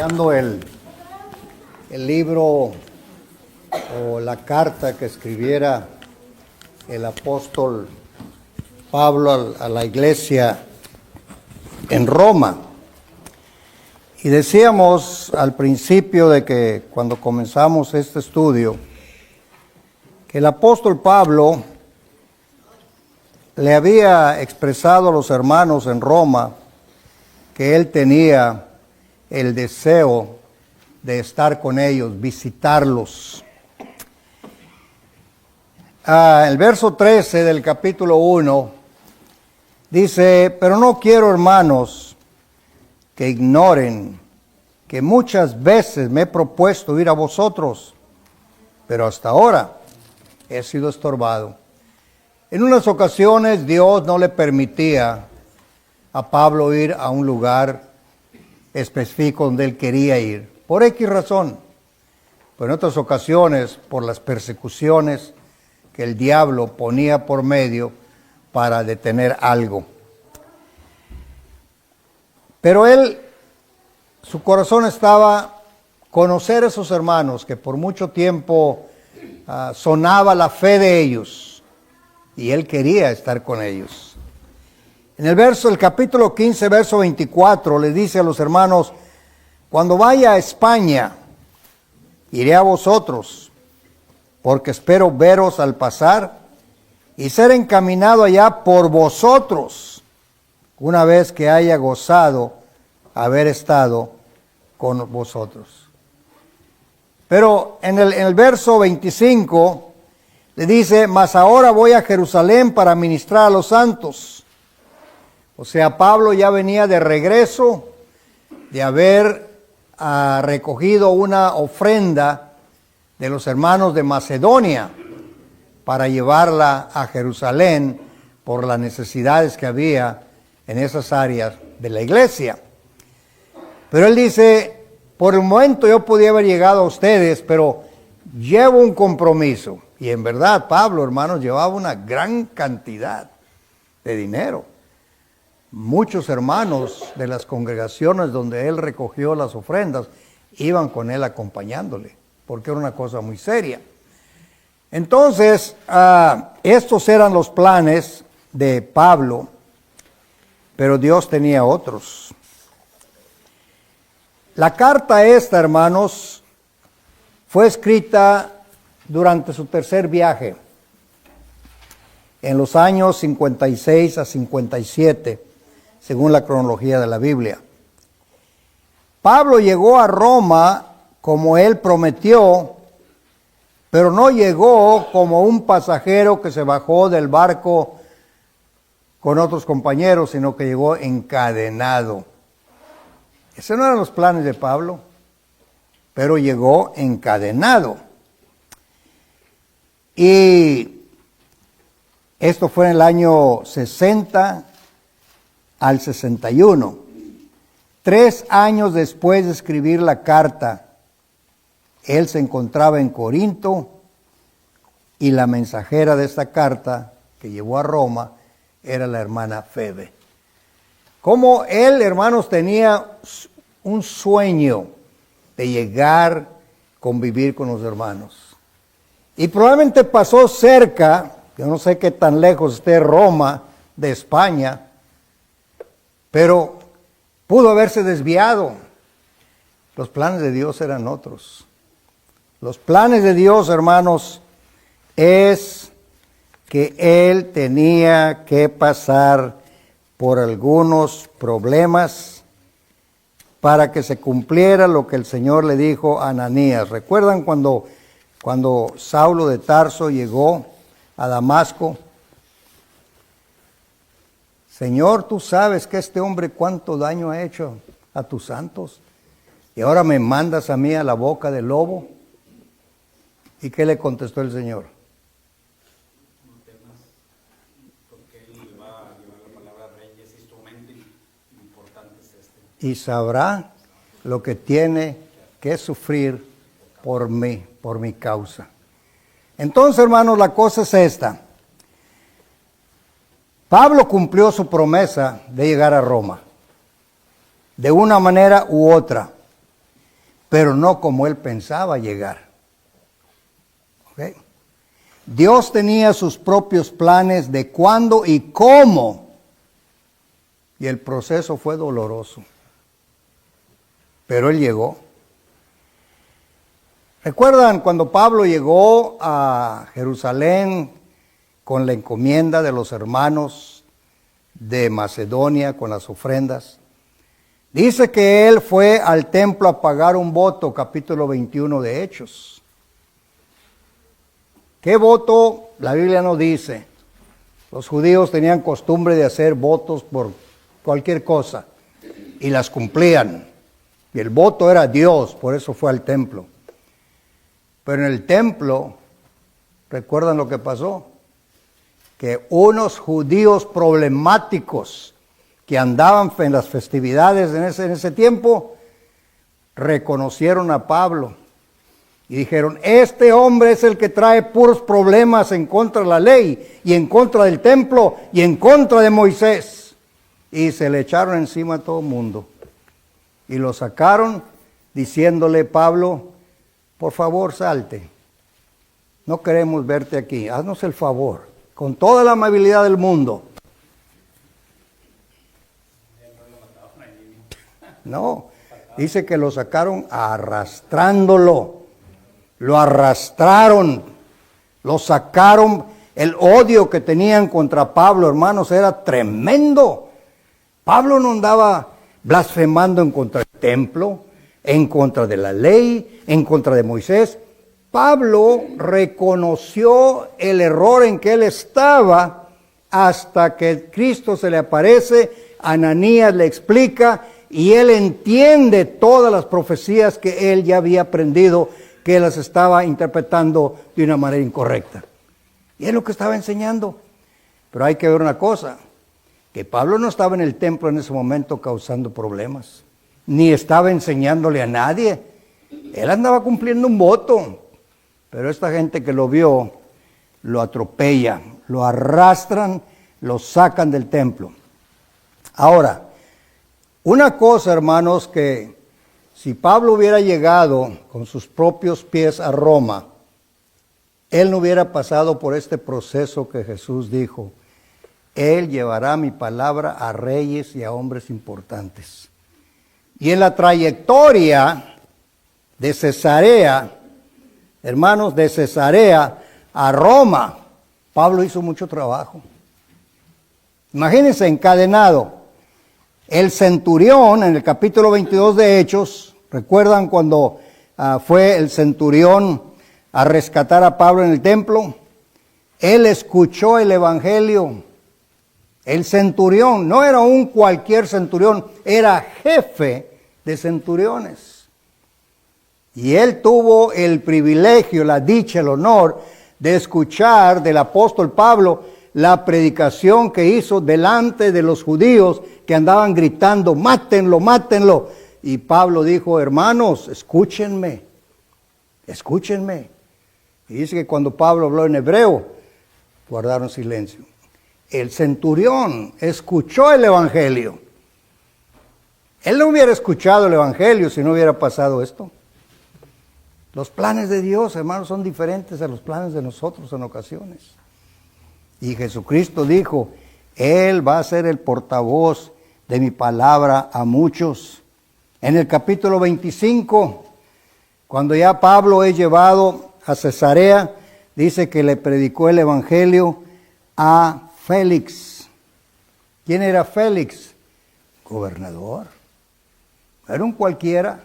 Estudiando el libro o la carta que escribiera el apóstol Pablo a la iglesia en Roma. Y decíamos al principio de que cuando comenzamos este estudio, que el apóstol Pablo le había expresado a los hermanos en Roma que él tenía el deseo de estar con ellos, visitarlos. El verso 13 del capítulo 1 dice: pero no quiero, hermanos, que ignoren que muchas veces me he propuesto ir a vosotros, pero hasta ahora he sido estorbado. En unas ocasiones Dios no le permitía a Pablo ir a un lugar específico donde él quería ir, por X razón. Pero en otras ocasiones, por las persecuciones que el diablo ponía por medio para detener algo. Pero su corazón estaba conocer a esos hermanos que por mucho tiempo sonaba la fe de ellos, y él quería estar con ellos. En el capítulo 15, verso 24, le dice a los hermanos: cuando vaya a España, iré a vosotros, porque espero veros al pasar y ser encaminado allá por vosotros, una vez que haya gozado haber estado con vosotros. Pero en el verso 25 le dice: mas ahora voy a Jerusalén para ministrar a los santos. O sea, Pablo ya venía de regreso de haber recogido una ofrenda de los hermanos de Macedonia para llevarla a Jerusalén por las necesidades que había en esas áreas de la iglesia. Pero él dice: por el momento yo podía haber llegado a ustedes, pero llevo un compromiso. Y en verdad, Pablo, hermanos, llevaba una gran cantidad de dinero. Muchos hermanos de las congregaciones donde él recogió las ofrendas iban con él acompañándole, porque era una cosa muy seria. Entonces, estos eran los planes de Pablo, pero Dios tenía otros. La carta esta, hermanos, fue escrita durante su tercer viaje, en los años 56 a 57, según la cronología de la Biblia. Pablo llegó a Roma como él prometió, pero no llegó como un pasajero que se bajó del barco con otros compañeros, sino que llegó encadenado. Esos no eran los planes de Pablo, pero llegó encadenado. Y esto fue en el año 60 al 61. 3 años después de escribir la carta, él se encontraba en Corinto, y la mensajera de esta carta que llevó a Roma era la hermana Febe. Como él, hermanos, tenía un sueño de llegar, convivir con los hermanos. Y probablemente pasó cerca, yo no sé qué tan lejos esté Roma de España, pero pudo haberse desviado. Los planes de Dios eran otros. Los planes de Dios, hermanos, es que él tenía que pasar por algunos problemas para que se cumpliera lo que el Señor le dijo a Ananías. ¿Recuerdan cuando Saulo de Tarso llegó a Damasco? Señor, tú sabes que este hombre cuánto daño ha hecho a tus santos, y ahora me mandas a mí a la boca del lobo. ¿Y qué le contestó el Señor? No temas, porque él va a llevar la palabra a reyes, instrumento importante es este. Y sabrá lo que tiene que sufrir por mí, por mi causa. Entonces, hermanos, la cosa es esta. Pablo cumplió su promesa de llegar a Roma, de una manera u otra. pero no como él pensaba llegar. ¿Ok? Dios tenía sus propios planes de cuándo y cómo, y el proceso fue doloroso, pero él llegó. ¿Recuerdan cuando Pablo llegó a Jerusalén con la encomienda de los hermanos de Macedonia con las ofrendas? Dice que él fue al templo a pagar un voto, capítulo 21 de Hechos. ¿Qué voto? La Biblia no dice. Los judíos tenían costumbre de hacer votos por cualquier cosa y las cumplían. Y el voto era Dios, por eso fue al templo. Pero en el templo, ¿recuerdan lo que pasó? Que unos judíos problemáticos que andaban en las festividades en ese tiempo, reconocieron a Pablo y dijeron, este hombre es el que trae puros problemas en contra de la ley y en contra del templo y en contra de Moisés. Y se le echaron encima a todo el mundo y lo sacaron diciéndole, Pablo, por favor salte, no queremos verte aquí, haznos el favor, con toda la amabilidad del mundo. No, dice que lo sacaron arrastrándolo, lo arrastraron, lo sacaron. El odio que tenían contra Pablo, hermanos, era tremendo. Pablo no andaba blasfemando en contra del templo, en contra de la ley, en contra de Moisés. Pablo reconoció el error en que él estaba hasta que Cristo se le aparece, Ananías le explica y él entiende todas las profecías que él ya había aprendido, que las estaba interpretando de una manera incorrecta. Y es lo que estaba enseñando. Pero hay que ver una cosa, que Pablo no estaba en el templo en ese momento causando problemas, ni estaba enseñándole a nadie. Él andaba cumpliendo un voto. Pero esta gente que lo vio, lo atropella, lo arrastran, lo sacan del templo. Ahora, una cosa, hermanos, que si Pablo hubiera llegado con sus propios pies a Roma, él no hubiera pasado por este proceso que Jesús dijo, él llevará mi palabra a reyes y a hombres importantes. Y en la trayectoria de Cesarea, hermanos, de Cesarea a Roma, Pablo hizo mucho trabajo. Imagínense, encadenado. El centurión, en el capítulo 22 de Hechos, ¿recuerdan cuando fue el centurión a rescatar a Pablo en el templo? Él escuchó el evangelio. El centurión no era un cualquier centurión, era jefe de centuriones. Y él tuvo el privilegio, la dicha, el honor de escuchar del apóstol Pablo la predicación que hizo delante de los judíos que andaban gritando, mátenlo, mátenlo. Y Pablo dijo, hermanos, escúchenme, escúchenme. Y dice que cuando Pablo habló en hebreo, guardaron silencio. El centurión escuchó el evangelio. Él no hubiera escuchado el evangelio si no hubiera pasado esto. Los planes de Dios, hermanos, son diferentes a los planes de nosotros en ocasiones. Y Jesucristo dijo, Él va a ser el portavoz de mi palabra a muchos. En el capítulo 25, cuando ya Pablo es llevado a Cesarea, dice que le predicó el evangelio a Félix. ¿Quién era Félix? Gobernador. Era un cualquiera.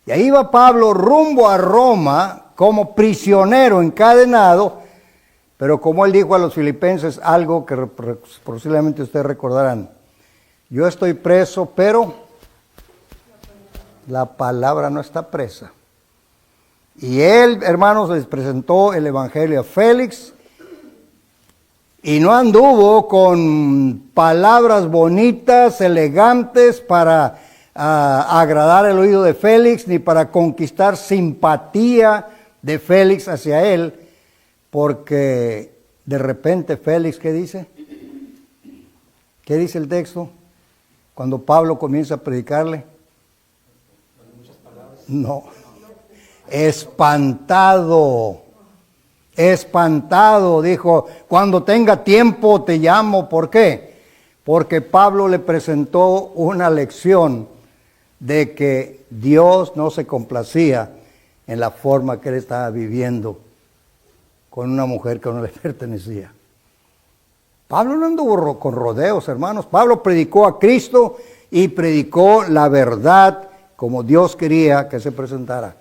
Y ahí va Pablo rumbo a Roma como prisionero encadenado, pero como él dijo a los filipenses algo que posiblemente ustedes recordarán. Yo estoy preso, pero la palabra no está presa. Y él, hermanos, les presentó el evangelio a Félix y no anduvo con palabras bonitas, elegantes para agradar el oído de Félix, ni para conquistar simpatía de Félix hacia él, porque de repente Félix, ¿qué dice? ¿Qué dice el texto? Cuando Pablo comienza a predicarle. No. Espantado. Espantado, dijo, cuando tenga tiempo te llamo. ¿Por qué? Porque Pablo le presentó una lección de que Dios no se complacía en la forma que él estaba viviendo con una mujer que no le pertenecía. Pablo no anduvo con rodeos, hermanos. Pablo predicó a Cristo y predicó la verdad como Dios quería que se presentara.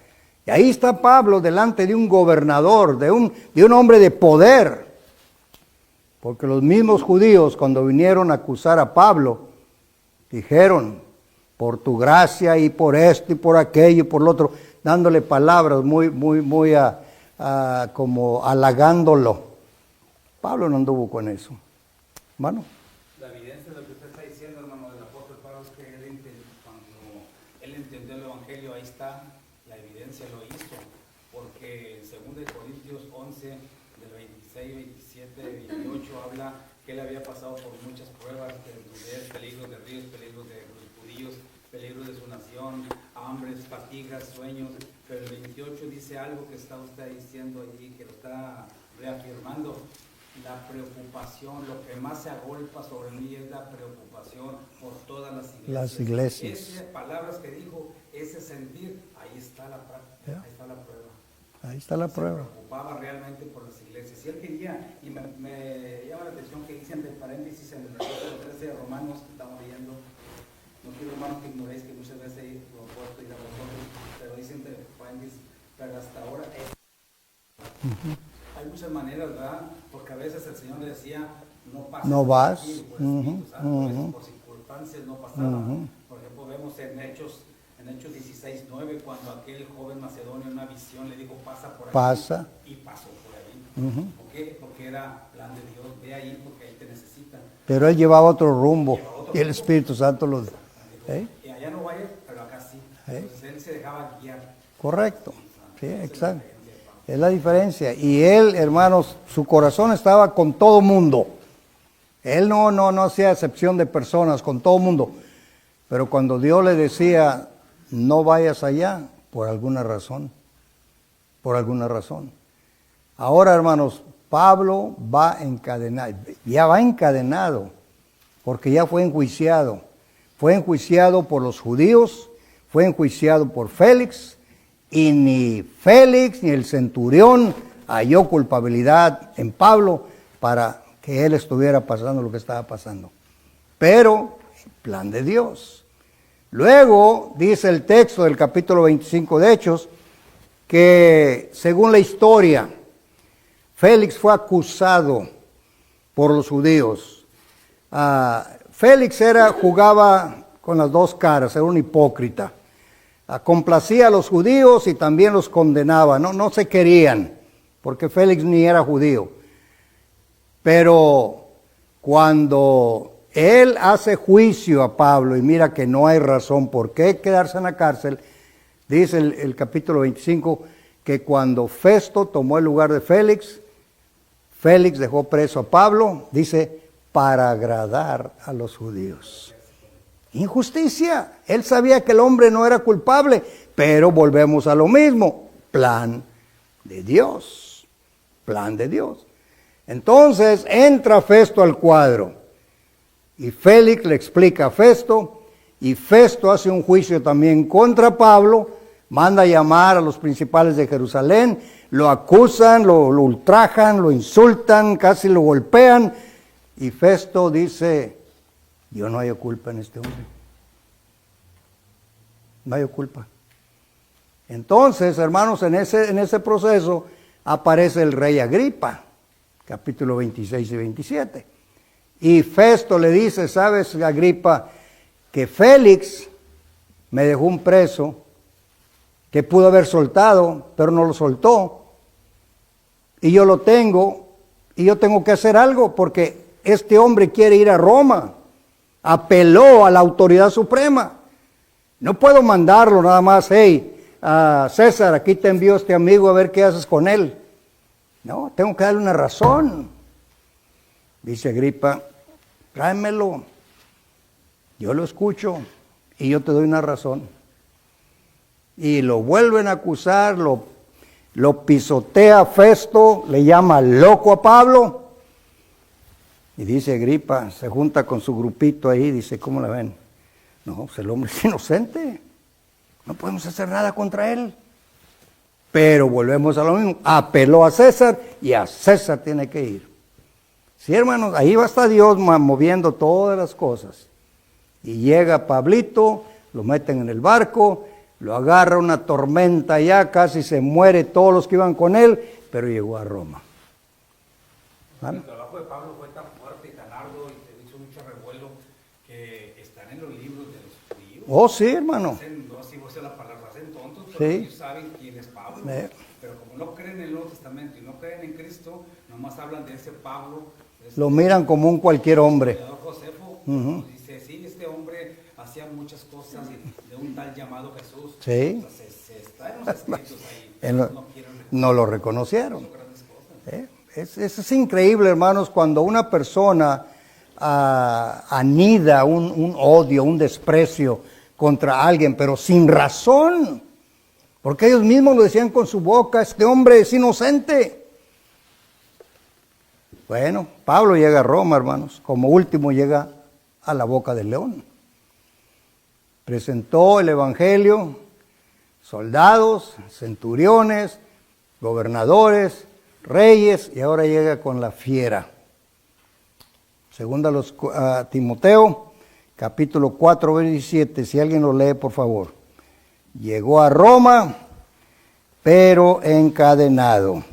Y ahí está Pablo delante de un gobernador, de un hombre de poder. Porque los mismos judíos, cuando vinieron a acusar a Pablo, dijeron, por tu gracia y por esto y por aquello y por lo otro, dándole palabras muy como halagándolo. Pablo no anduvo con eso. Hermano. La evidencia de lo que usted está diciendo, hermano, del apóstol Pablo, es que cuando él entendió el Evangelio, ahí está, la evidencia lo hizo. Porque en 2 Corintios 11, del 26, 27, 28, habla que él había pasado por muchas pruebas, peligros de ríos, peligros de los judíos, peligros de su nación, hambres, fatigas, sueños. Pero el 28 dice algo que está usted diciendo allí, que lo está reafirmando. La preocupación, lo que más se agolpa sobre mí es la preocupación por todas las iglesias. Esas palabras que dijo, ese sentir, ahí está la práctica, ahí está la prueba. Ahí está la prueba. Se preocupaba realmente por las iglesias. Y él quería, y me llama la atención que dicen de paréntesis en el versículo 13 de Romanos, que estamos leyendo. No quiero, hermanos, que ignoréis que muchas veces lo he puesto y la vosotros, pero dicen de paréntesis, pero hasta ahora es. Hay muchas maneras, ¿verdad? Porque a veces el Señor le decía, no pases. No vas. Aquí, por Espíritu Santo, a veces por circunstancias no pasaba. Por ejemplo, vemos en Hechos 16:9, cuando aquel joven macedonio en una visión le dijo, pasa por ahí. Pasa. Y pasó por ahí. ¿Por qué? Porque era plan de Dios. Ve ahí porque ahí te necesitan. Pero él llevaba otro rumbo. Y el Espíritu Santo lo... Y allá no vayas, pero acá sí. Entonces él se dejaba guiar. Correcto. Sí, exacto. Es la diferencia. Y él, hermanos, su corazón estaba con todo mundo. Él no hacía excepción de personas, con todo mundo. Pero cuando Dios le decía, no vayas allá, por alguna razón. Por alguna razón. Ahora, hermanos, Pablo va encadenado. Ya va encadenado. Porque ya fue enjuiciado. Fue enjuiciado por los judíos. Fue enjuiciado por Félix. Y ni Félix ni el centurión halló culpabilidad en Pablo para que él estuviera pasando lo que estaba pasando. Pero, plan de Dios. Luego, dice el texto del capítulo 25 de Hechos, que según la historia, Félix fue acusado por los judíos. Félix jugaba con las dos caras, era un hipócrita. Complacía a los judíos y también los condenaba. No se querían, porque Félix ni era judío. Pero cuando él hace juicio a Pablo y mira que no hay razón por qué quedarse en la cárcel, dice el capítulo 25 que cuando Festo tomó el lugar de Félix, Félix dejó preso a Pablo, dice, para agradar a los judíos. Injusticia. Él sabía que el hombre no era culpable, pero volvemos a lo mismo. Plan de Dios. Plan de Dios. Entonces entra Festo al cuadro y Félix le explica a Festo y Festo hace un juicio también contra Pablo, manda a llamar a los principales de Jerusalén, lo acusan, lo ultrajan, lo insultan, casi lo golpean y Festo dice, yo no hay culpa en este hombre. No hay culpa. Entonces, hermanos, en ese proceso aparece el rey Agripa, capítulo 26 y 27. Y Festo le dice, ¿sabes, Agripa? Que Félix me dejó un preso que pudo haber soltado, pero no lo soltó. Y yo lo tengo, y yo tengo que hacer algo porque este hombre quiere ir a Roma. Apeló a la autoridad suprema. No puedo mandarlo nada más, hey, César, aquí te envío este amigo a ver qué haces con él. No, tengo que darle una razón. Dice Agripa, tráemelo. Yo lo escucho y yo te doy una razón. Y lo vuelven a acusar, lo pisotea Festo, le llama loco a Pablo. Y dice Agripa, se junta con su grupito ahí, dice, ¿cómo la ven? No, pues el hombre es inocente, no podemos hacer nada contra él. Pero volvemos a lo mismo, apeló a César y a César tiene que ir. Sí, hermanos, ahí va hasta Dios moviendo todas las cosas. Y llega Pablito, lo meten en el barco, lo agarra una tormenta allá, casi se muere todos los que iban con él, pero llegó a Roma. ¿Vale? El trabajo de Pablo fue tan fuerte y tan arduo y se hizo mucho revuelo que están en los libros de los judíos. Oh, sí, hermano. No si vos la palabra, hacen tontos, pero Sí. ellos saben quién es Pablo. Pero como no creen en el Nuevo Testamento y no creen en Cristo, nomás hablan de ese Pablo. Lo miran como un cualquier hombre. El Josefo dice, sí, este hombre hacía muchas cosas de un tal llamado Jesús. Sí. O sea, se está en los escritos ahí. No lo reconocieron. Eso es increíble, hermanos, cuando una persona anida un odio, un desprecio contra alguien, pero sin razón. Porque ellos mismos lo decían con su boca, este hombre es inocente. Bueno, Pablo llega a Roma, hermanos, como último llega a la boca del león. Presentó el evangelio, soldados, centuriones, gobernadores, reyes, y ahora llega con la fiera. Segunda a Timoteo, capítulo 4, versículo 17, si alguien lo lee, por favor. Llegó a Roma, pero encadenado.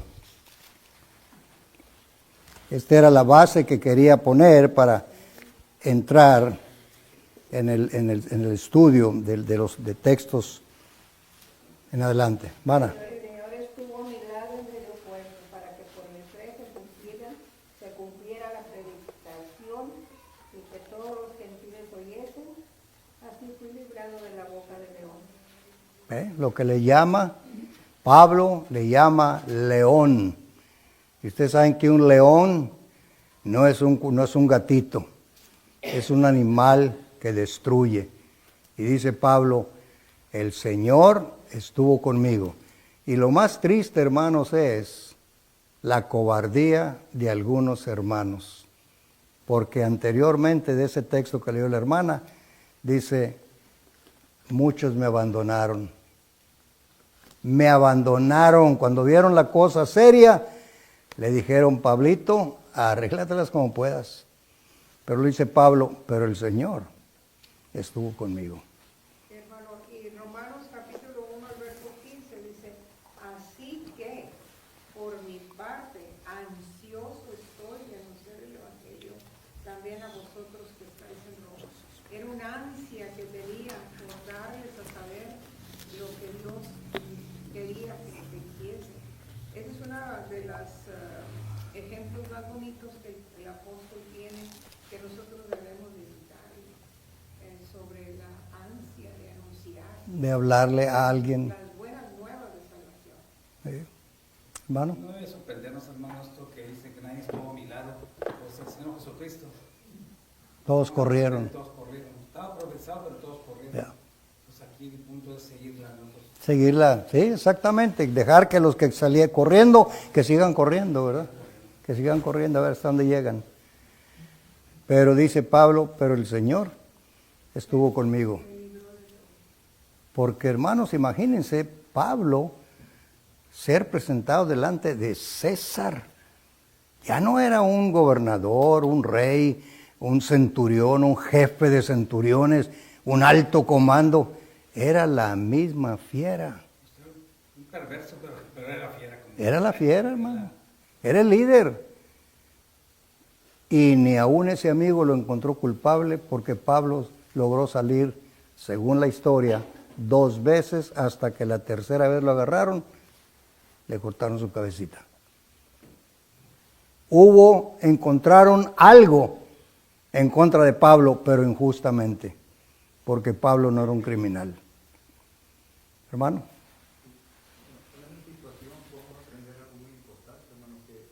Esta era la base que quería poner para entrar en el estudio de textos en adelante. Vana. El Señor estuvo a mi lado en medio puerto para que por mi fe se cumpliera la predicación y que todos los gentiles oyesen. Así fui librado de la boca del león. Lo que le llama, Pablo le llama león. Y ustedes saben que un león no es un gatito, es un animal que destruye. Y dice Pablo, el Señor estuvo conmigo. Y lo más triste, hermanos, es la cobardía de algunos hermanos. Porque anteriormente de ese texto que leyó la hermana, dice, muchos me abandonaron. Me abandonaron cuando vieron la cosa seria. Le dijeron, Pablito, arréglatelas como puedas. Pero lo dice Pablo, pero el Señor estuvo conmigo. Hermano, y Romanos capítulo 1, al verso 15 dice, así que por mi parte ansioso estoy de anunciar el Evangelio también a vosotros que estáis en Roma. Era una ansia que tenía por darles a saber lo que Dios quería que hiciese. Esa es una de las ejemplos más bonitos que el apóstol tiene, que nosotros debemos visitar sobre la ansia de anunciar, De hablarle a alguien. las buenas nuevas de salvación. Hermano. No debe sorprendernos, hermano, esto que dice que nadie estuvo a mi lado, pues el Señor Jesucristo. Todos corrieron. Todos corrieron. Estaba profetizado, pero todos corrieron. Yeah. Pues aquí el punto es seguirla nosotros. Seguirla, sí, exactamente. Dejar que los que salían corriendo, que sigan corriendo, ¿verdad? Que sigan corriendo a ver hasta dónde llegan. Pero dice Pablo, pero el Señor estuvo conmigo. Porque hermanos, imagínense, Pablo ser presentado delante de César. Ya no era un gobernador, un rey, un centurión, un jefe de centuriones, un alto comando. Era la misma fiera. Un perverso, pero era la fiera. Era la fiera, hermano. Era el líder. Y ni aún ese amigo lo encontró culpable porque Pablo logró salir, según la historia, 2 veces hasta que la tercera vez lo agarraron, le cortaron su cabecita. Encontraron algo en contra de Pablo, pero injustamente, porque Pablo no era un criminal. Hermano. En la situación podemos aprender algo muy importante, hermano, que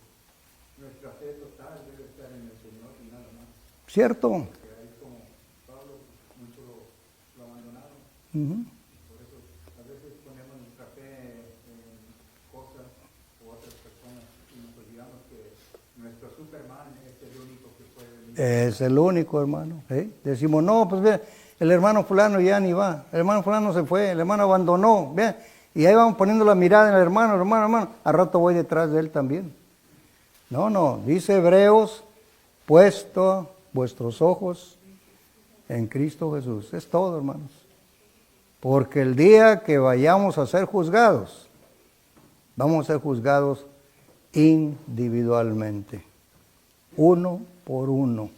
nuestra fe total debe estar en el Señor y nada más. ¿Cierto? Porque ahí como Pablo, muchos lo abandonaron. Uh-huh. Por eso a veces Es el único, hermano. ¿Sí? Decimos, no, pues ve, el hermano fulano ya ni va, el hermano fulano se fue, el hermano abandonó, ve, y ahí vamos poniendo la mirada en el hermano, al rato voy detrás de él también. No, dice Hebreos, puesto vuestros ojos en Cristo Jesús. Es todo, hermanos. Porque el día que vayamos a ser juzgados, vamos a ser juzgados individualmente, uno por uno.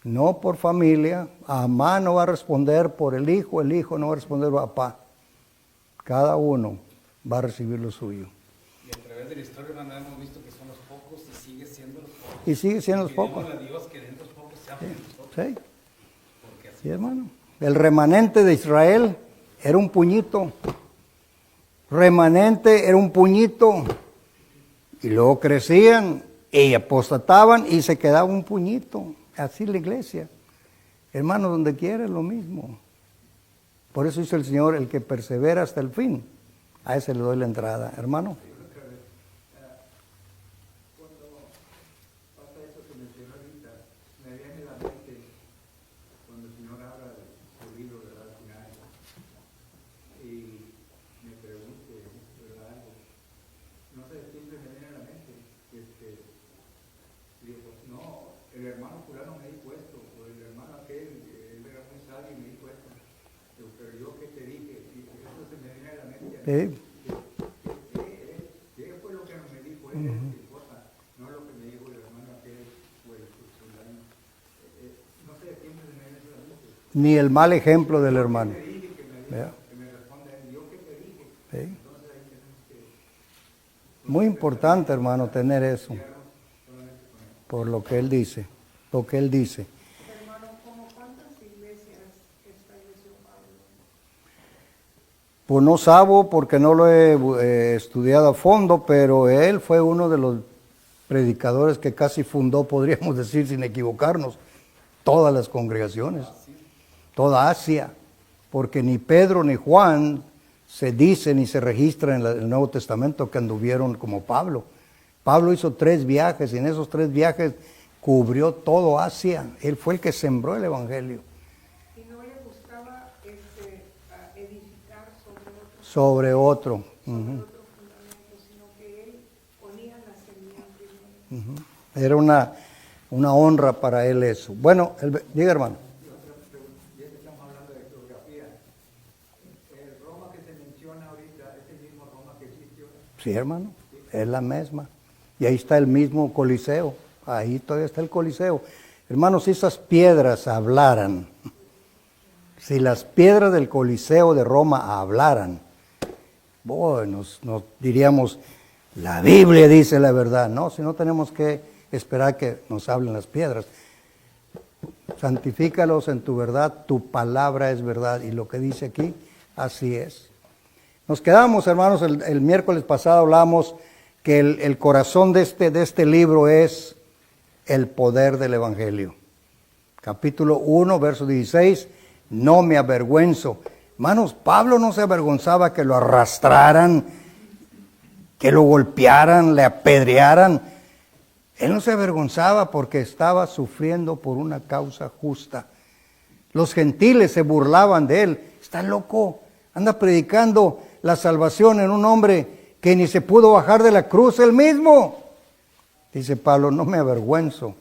No por familia, mamá no va a responder por el hijo no va a responder por papá. Cada uno va a recibir lo suyo. Y a través de la historia, hermano, hemos visto que son los pocos y sigue siendo los pocos. Y sigue siendo los pocos. Pidémosle a Dios que de estos pocos sean nosotros. Sí, Porque así sí, hermano. El remanente de Israel era un puñito. Remanente era un puñito. Y luego crecían y apostataban y se quedaba un puñito. Así la iglesia. Hermano, donde quiera es lo mismo. Por eso dice el Señor, el que persevera hasta el fin, a ese le doy la entrada. Hermano. Cuando pasa eso que mencionó ahorita, me viene a la mente cuando el Señor habla de su libro, ¿verdad? Al final, y me pregunte, ¿verdad? Algo. No sé, siempre me viene a la mente, digo, pues, no, el hermano fulano me dijo esto, o el hermano aquel, él era muy sabio y me dijo esto. Digo, pero yo qué te dije, y eso se me viene a la mente. Sí. ¿Qué fue lo que me dijo él? Cosa, no lo que me dijo el hermano aquel o el fulano. No sé, siempre se me viene a la mente. Ni el mal ejemplo del hermano. Te dije que me, ¿Vea? que me responde él, yo qué te dije. Sí. Entonces ahí tenemos que Muy importante, hermano, tener eso. Por lo que él dice. Lo que él dice. Hermano, ¿cómo cuántas iglesias estableció Pablo? Pues no sabo porque no lo he estudiado a fondo, pero él fue uno de los predicadores que casi fundó, podríamos decir, sin equivocarnos, todas las congregaciones, toda Asia, porque ni Pedro ni Juan se dice ni se registra en el Nuevo Testamento que anduvieron como Pablo. Pablo hizo 3 viajes y en esos 3 viajes cubrió todo Asia. Él fue el que sembró el Evangelio. Y no le gustaba edificar Sobre otro. otro fundamento, sino que él ponía la semilla primero. Era una honra para él eso. Bueno, diga, hermano. ya que estamos hablando de geografía, el Roma que se menciona ahorita es el mismo Roma que existió. Sí, hermano, es la misma. Y ahí está el mismo Coliseo. Ahí todavía está el Coliseo. Hermanos, si esas piedras hablaran, si las piedras del Coliseo de Roma hablaran, bueno, nos diríamos, la Biblia dice la verdad. No, si no tenemos que esperar que nos hablen las piedras. Santifícalos en tu verdad, tu palabra es verdad. Y lo que dice aquí, así es. Nos quedamos, hermanos, el miércoles pasado hablamos que el corazón de este libro es el poder del Evangelio. Capítulo 1, verso 16, no me avergüenzo. Hermanos, Pablo no se avergonzaba que lo arrastraran, que lo golpearan, le apedrearan. Él no se avergonzaba porque estaba sufriendo por una causa justa. Los gentiles se burlaban de él. Está loco, anda predicando la salvación en un hombre que ni se pudo bajar de la cruz él mismo. Dice Pablo, no me avergüenzo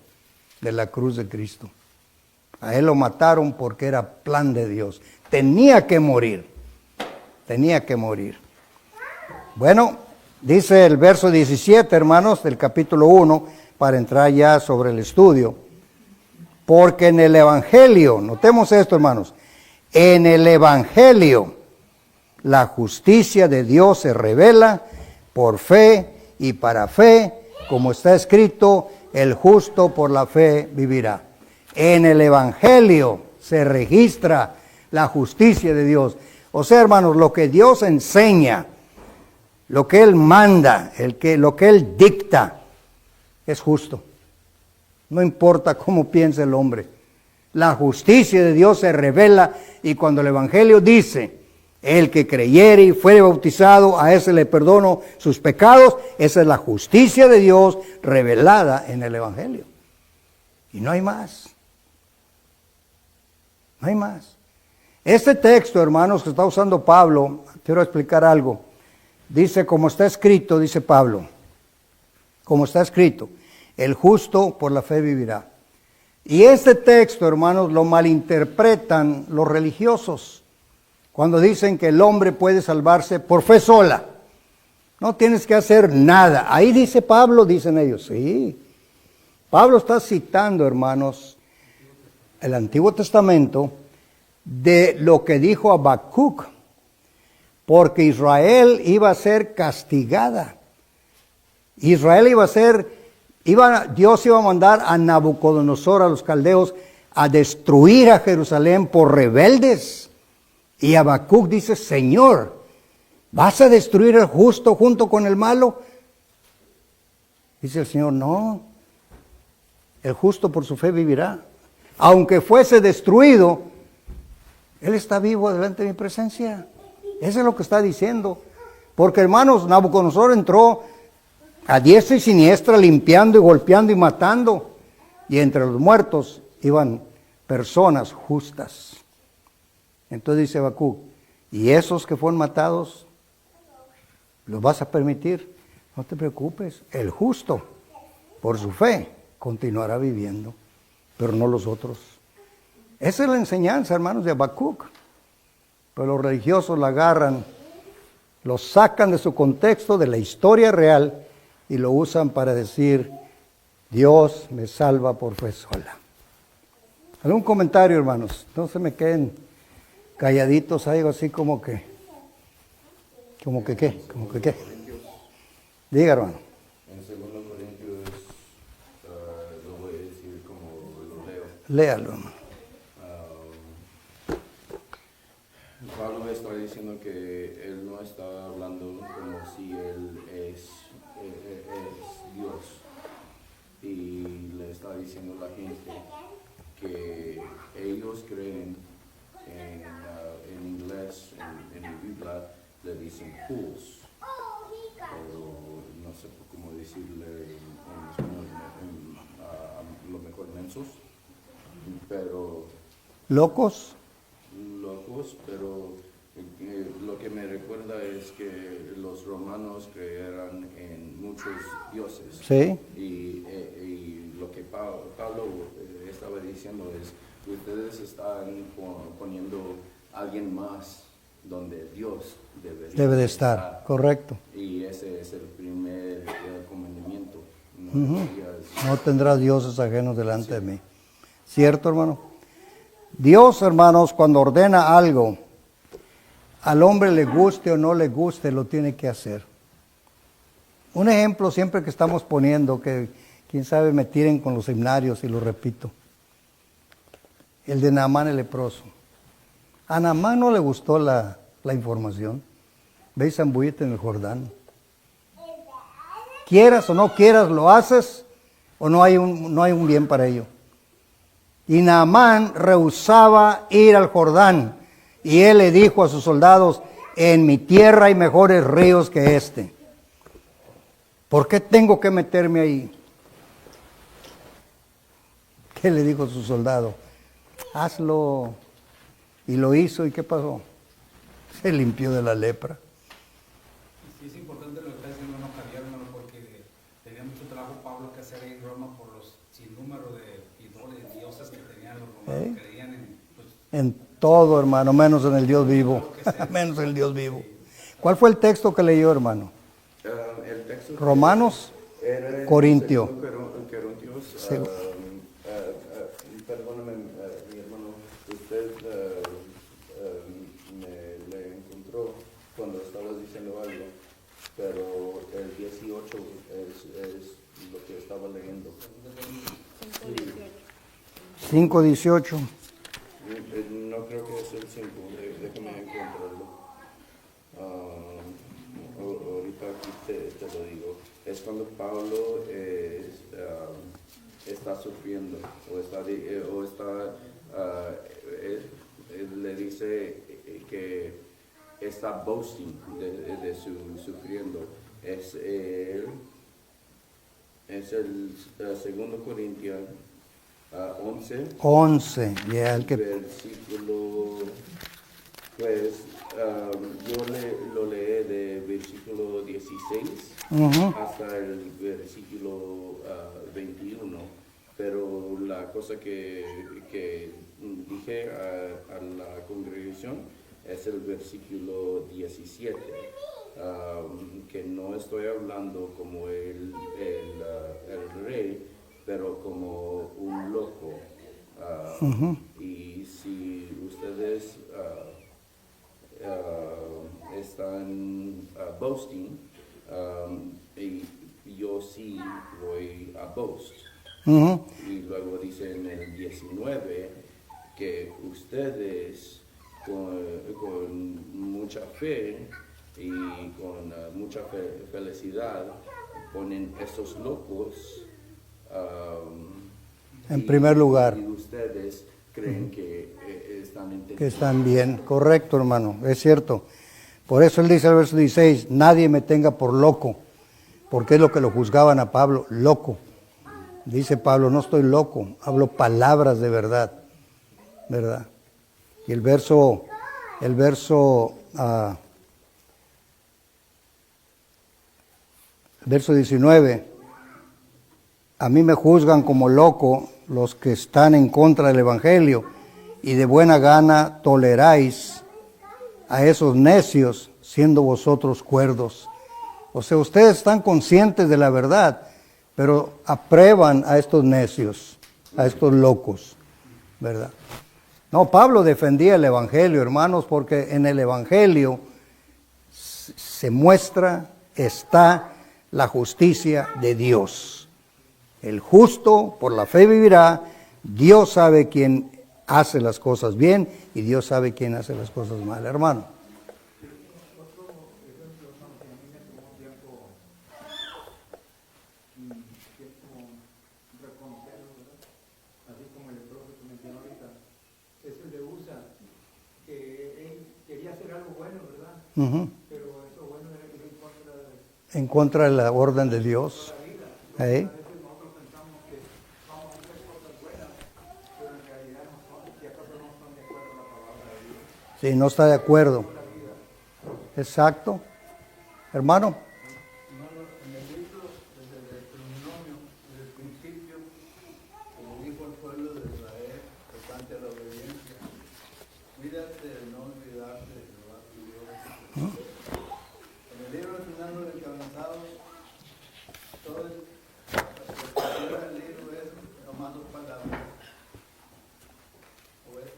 de la cruz de Cristo. A él lo mataron porque era plan de Dios. Tenía que morir. Tenía que morir. Bueno, dice el verso 17, hermanos, del capítulo 1, para entrar ya sobre el estudio. Porque en el Evangelio, notemos esto, hermanos, en el Evangelio la justicia de Dios se revela por fe y para fe, como está escrito, el justo por la fe vivirá. En el Evangelio se registra la justicia de Dios. O sea, hermanos, lo que Dios enseña, lo que Él manda, lo que Él dicta, es justo. No importa cómo piense el hombre. La justicia de Dios se revela y cuando el Evangelio dice, el que creyere y fuere bautizado, a ese le perdono sus pecados, esa es la justicia de Dios revelada en el Evangelio. Y no hay más. No hay más. Este texto, hermanos, que está usando Pablo, quiero explicar algo. Dice, como está escrito, dice Pablo, como está escrito, el justo por la fe vivirá. Y este texto, hermanos, lo malinterpretan los religiosos cuando dicen que el hombre puede salvarse por fe sola. No tienes que hacer nada. Ahí dice Pablo, dicen ellos. Sí. Pablo está citando, hermanos, el Antiguo Testamento de lo que dijo Habacuc, porque Israel iba a ser castigada. Israel iba a ser, Dios iba a mandar a Nabucodonosor, a los caldeos, a destruir a Jerusalén por rebeldes. Y Habacuc dice, Señor, ¿vas a destruir al justo junto con el malo? Dice el Señor, no, el justo por su fe vivirá. Aunque fuese destruido, Él está vivo delante de mi presencia. Eso es lo que está diciendo. Porque, hermanos, Nabucodonosor entró a diestra y siniestra, limpiando y golpeando y matando. Y entre los muertos iban personas justas. Entonces dice Habacuc, ¿y esos que fueron matados, los vas a permitir? No te preocupes, el justo, por su fe, continuará viviendo, pero no los otros. Esa es la enseñanza, hermanos, de Habacuc. Pero los religiosos la agarran, lo sacan de su contexto, de la historia real, y lo usan para decir, Dios me salva por fe sola. ¿Algún comentario, hermanos? No se me queden calladitos, algo así como que qué. Diga, hermano. En 2 Corintios, lo voy a decir como lo leo. Léalo, hermano. Pablo está diciendo que él no está hablando como si él es Dios. Y le está diciendo a la gente que ellos creen en inglés, en la Biblia, le dicen fools. Pero no sé cómo decirle en español, a lo mejor mensos, pero ¿Locos? pero lo que me recuerda es que los romanos creyeran en muchos dioses. Sí. Y lo que Pablo estaba diciendo es, ustedes están poniendo a alguien más donde Dios Debe de estar, correcto. Y ese es el primer comandamiento. No tendrás dioses ajenos delante de mí. ¿Cierto, hermano? Dios, hermanos, cuando ordena algo, al hombre le guste o no le guste, lo tiene que hacer. Un ejemplo siempre que estamos poniendo, que quién sabe me tiren con los seminarios y lo repito. El de Naamán el leproso. A Naamán no le gustó la información. Ve y zambúllete en el Jordán. Quieras o no quieras, lo haces o no hay un bien para ello. Y Naamán rehusaba ir al Jordán. Y él le dijo a sus soldados, en mi tierra hay mejores ríos que este. ¿Por qué tengo que meterme ahí? ¿Qué le dijo a su soldado? Hazlo. Y lo hizo, ¿y qué pasó? Se limpió de la lepra. Sí, es importante lo que está diciendo Javier, hermano, porque tenía mucho trabajo Pablo que hacer ahí en Roma por los sinnúmero de ídolos, de dioses que tenían los romanos, que creían en... Pues, en todo, hermano, menos en el Dios vivo. Menos en el Dios vivo. ¿Cuál fue el texto que leyó, hermano? El texto Romanos, era Corintio. Corintios. Perdóname, mi hermano, usted le encontró cuando estaba diciendo algo, pero el 18 es lo que estaba leyendo. 5:18. No creo que es el 5, déjame encontrarlo. Ahorita aquí te lo digo. Es cuando Pablo está sufriendo le dice que está boasting de su sufriendo. Es el 2 Corintios 11, ya el que versículo, pues lo leí de versículo 16 hasta el versículo 21, pero la cosa que dije a la congregación es el versículo 17, que no estoy hablando como el rey, pero como un loco. Y si ustedes están boasting, y yo sí voy a boast. Y luego dice en el 19 que ustedes con mucha fe y con mucha felicidad ponen esos locos en primer lugar. Y ustedes creen que están entendiendo. Que están bien, correcto, hermano, es cierto. Por eso él dice el verso 16, nadie me tenga por loco, porque es lo que lo juzgaban a Pablo, loco. Dice Pablo, no estoy loco, hablo palabras de verdad, ¿verdad? Y el verso 19, a mí me juzgan como loco los que están en contra del Evangelio, y de buena gana toleráis a esos necios, siendo vosotros cuerdos. O sea, ustedes están conscientes de la verdad, pero aprueban a estos necios, a estos locos, ¿verdad? No, Pablo defendía el Evangelio, hermanos, porque en el Evangelio se muestra, está la justicia de Dios. El justo por la fe vivirá. Dios sabe quién hace las cosas bien y Dios sabe quién hace las cosas mal, hermano. Así como el leproso que mencionó ahorita, es el de USA, que él quería hacer algo bueno, ¿verdad? Pero eso bueno era ir en contra En contra de la orden de Dios. de la vida. ¿Eh? A veces nosotros pensamos que vamos a hacer cosas buenas, pero en realidad no son, si acaso no están de acuerdo a la palabra de Dios. Sí, no está de acuerdo. Exacto. Hermano. Hermano, en el libro, desde el Deuteronomio, desde el principio, como dijo el pueblo de Israel, tocante a la obediencia, cuídate de no olvidarte de Jehová tu Dios. En el libro de Fernando de Encabezados, todo el libro es nomás dos palabras.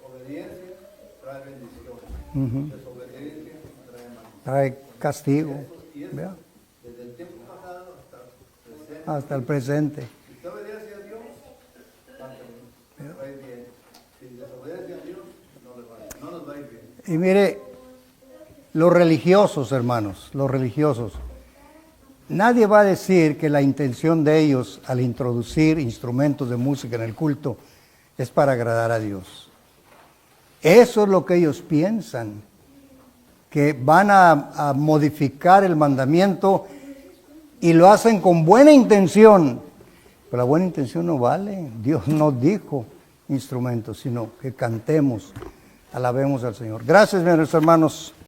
Obediencia trae bendición. Desobediencia trae maldición. Hay castigo. Y eso, ¿Vea? desde el tiempo pasado hasta el presente. Hasta el presente. Si usted obedece a Dios, va a ir bien. Si desobedece a Dios, no nos va a ir bien. Y mire, los religiosos, hermanos, los religiosos, nadie va a decir que la intención de ellos al introducir instrumentos de música en el culto es para agradar a Dios. Eso es lo que ellos piensan, que van a modificar el mandamiento y lo hacen con buena intención. Pero la buena intención no vale. Dios no dijo instrumentos, sino que cantemos, alabemos al Señor. Gracias, mis hermanos.